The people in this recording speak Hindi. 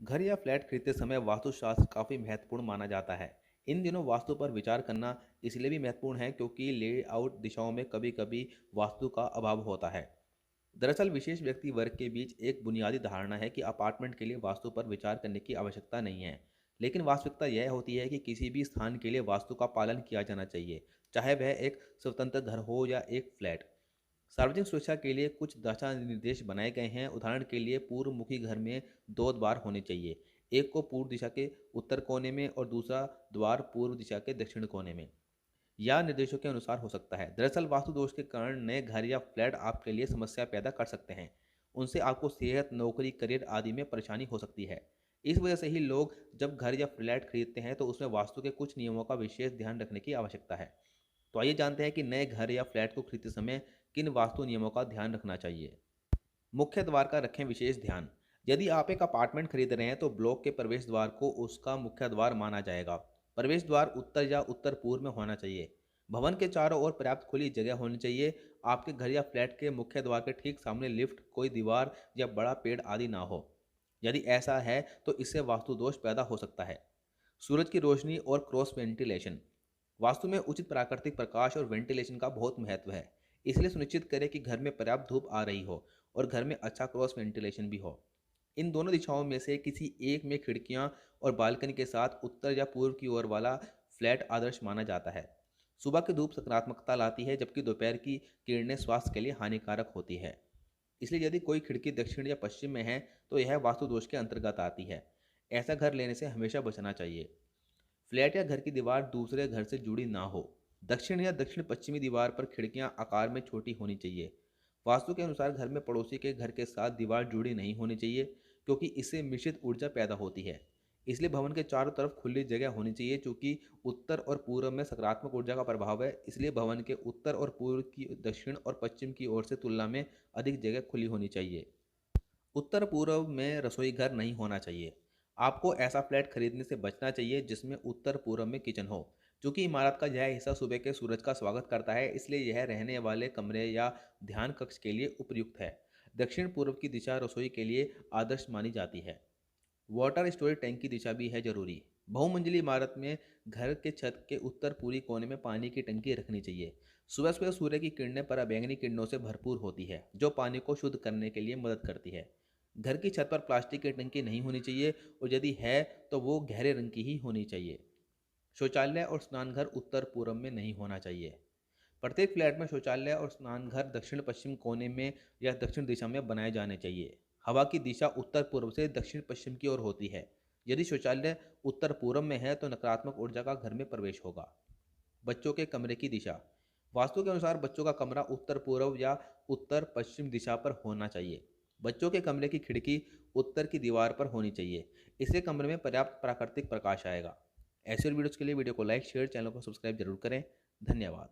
घर या फ्लैट खरीदते समय वास्तुशास्त्र काफ़ी महत्वपूर्ण माना जाता है। इन दिनों वास्तु पर विचार करना इसलिए भी महत्वपूर्ण है क्योंकि लेआउट दिशाओं में कभी कभी वास्तु का अभाव होता है। दरअसल विशेष व्यक्ति वर्ग के बीच एक बुनियादी धारणा है कि अपार्टमेंट के लिए वास्तु पर विचार करने की आवश्यकता नहीं है। लेकिन वास्तविकता यह होती है कि किसी भी स्थान के लिए वास्तु का पालन किया जाना चाहिए, चाहे वह एक स्वतंत्र घर हो या एक फ्लैट। सार्वजनिक सुरक्षा के लिए कुछ दिशा निर्देश बनाए गए हैं। उदाहरण के लिए पूर्वमुखी घर में दो द्वार होने चाहिए, एक को पूर्व दिशा के उत्तर कोने में और दूसरा द्वार पूर्व दिशा के दक्षिण कोने में, या निर्देशों के अनुसार हो सकता है। दरअसल वास्तु दोष के कारण नए घर या फ्लैट आपके लिए समस्या पैदा कर सकते हैं। उनसे आपको सेहत, नौकरी, करियर आदि में परेशानी हो सकती है। इस वजह से ही लोग जब घर या फ्लैट खरीदते हैं तो उसमें वास्तु के कुछ नियमों का विशेष ध्यान रखने की आवश्यकता है। तो आइए जानते हैं कि नए घर या फ्लैट को खरीदते समय किन वास्तु नियमों का ध्यान रखना चाहिए। मुख्य द्वार का रखें विशेष ध्यान। यदि आप एक अपार्टमेंट खरीद रहे हैं तो ब्लॉक के प्रवेश द्वार को उसका मुख्य द्वार माना जाएगा। प्रवेश द्वार उत्तर या उत्तर पूर्व में होना चाहिए। भवन के चारों ओर पर्याप्त खुली जगह होनी चाहिए। आपके घर या फ्लैट के मुख्य द्वार के ठीक सामने लिफ्ट, कोई दीवार या बड़ा पेड़ आदि ना हो। यदि ऐसा है तो इससे वास्तु दोष पैदा हो सकता है। सूरज की रोशनी और क्रॉस वेंटिलेशन। वास्तु में उचित प्राकृतिक प्रकाश और वेंटिलेशन का बहुत महत्व है। इसलिए सुनिश्चित करें कि घर में पर्याप्त धूप आ रही हो और घर में अच्छा क्रॉस वेंटिलेशन भी हो। इन दोनों दिशाओं में से किसी एक में खिड़कियां और बालकनी के साथ उत्तर या पूर्व की ओर वाला फ्लैट आदर्श माना जाता है। सुबह की धूप सकारात्मकता लाती है जबकि दोपहर की किरणें स्वास्थ्य के लिए हानिकारक होती है। इसलिए यदि कोई खिड़की दक्षिण या पश्चिम में है तो यह वास्तु दोष के अंतर्गत आती है। ऐसा घर लेने से हमेशा बचना चाहिए। फ्लैट या घर की दीवार दूसरे घर से जुड़ी ना हो। दक्षिण या दक्षिण पश्चिमी दीवार पर खिड़कियां आकार में छोटी होनी चाहिए। वास्तु के अनुसार घर में पड़ोसी के घर के साथ दीवार जुड़ी नहीं होनी चाहिए क्योंकि इससे मिश्रित ऊर्जा पैदा होती है। इसलिए भवन के चारों तरफ खुली जगह होनी चाहिए। चूंकि उत्तर और पूर्व में सकारात्मक ऊर्जा का प्रभाव है, इसलिए भवन के उत्तर और पूर्व की दक्षिण और पश्चिम की ओर से तुलना में अधिक जगह खुली होनी चाहिए। उत्तर पूर्व में रसोई घर नहीं होना चाहिए। आपको ऐसा फ्लैट खरीदने से बचना चाहिए जिसमें उत्तर पूर्व में किचन हो। चूंकि इमारत का यह हिस्सा सुबह के सूरज का स्वागत करता है, इसलिए यह रहने वाले कमरे या ध्यान कक्ष के लिए उपयुक्त है। दक्षिण पूर्व की दिशा रसोई के लिए आदर्श मानी जाती है। वाटर स्टोरेज टैंक की दिशा भी है जरूरी। बहुमंजिली इमारत में घर के छत के उत्तर पूरी कोने में पानी की टंकी रखनी चाहिए। सुबह सुबह सूर्य की किरणें पराबैंगनी किरणों से भरपूर होती है जो पानी को शुद्ध करने के लिए मदद करती है। घर की छत पर प्लास्टिक की टंकी नहीं होनी चाहिए और यदि है तो वो गहरे रंग की ही होनी चाहिए। शौचालय और स्नानघर उत्तर पूर्व में नहीं होना चाहिए। प्रत्येक फ्लैट में शौचालय और स्नानघर दक्षिण पश्चिम कोने में या दक्षिण दिशा में बनाए जाने चाहिए। हवा की दिशा उत्तर पूर्व से दक्षिण पश्चिम की ओर होती है। यदि शौचालय उत्तर पूर्व में है तो नकारात्मक ऊर्जा का घर में प्रवेश होगा। बच्चों के कमरे की दिशा। वास्तु के अनुसार बच्चों का कमरा उत्तर पूर्व या उत्तर पश्चिम दिशा पर होना चाहिए। बच्चों के कमरे की खिड़की उत्तर की दीवार पर होनी चाहिए। इससे कमरे में पर्याप्त प्राकृतिक प्रकाश आएगा। ऐसे और वीडियोज़ के लिए वीडियो को लाइक, शेयर, चैनल को सब्सक्राइब जरूर करें। धन्यवाद।